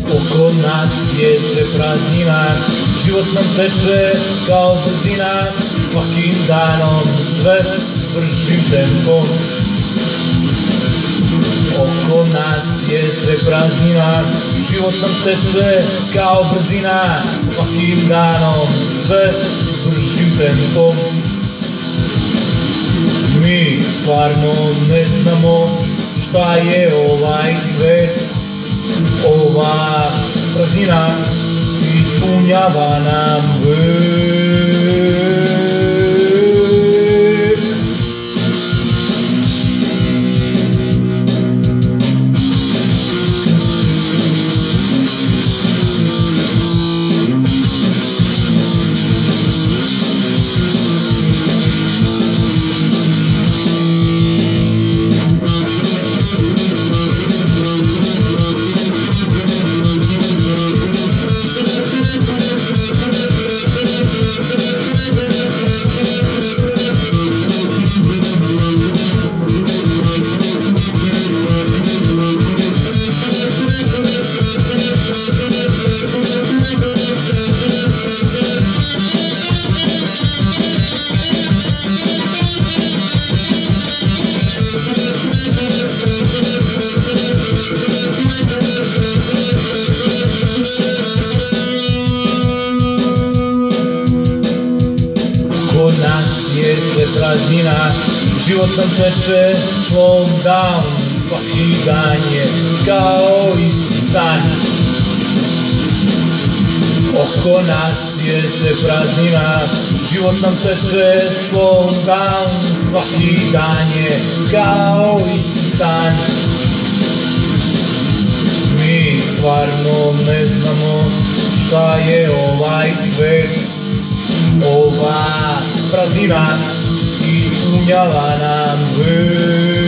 Oko nas je sve praznina, život nam teče kao brzina, svakim danom sve bržim tempom. Oko nas je sve praznina, život nam teče kao brzina, svakim danom sve bržim tempom. Mi stvarno ne znamo šta je ovaj svet, ova praznina ispunjava nam vek. Oko nas je sve praznina, život nam teče slow down, svaki dan je kao isti san. Oko nas je sve praznina, život nam teče slow down, svaki dan je kao isti san. Mi stvarno ne znamo šta je ovaj svet, ova praznina ispunjava nam vek.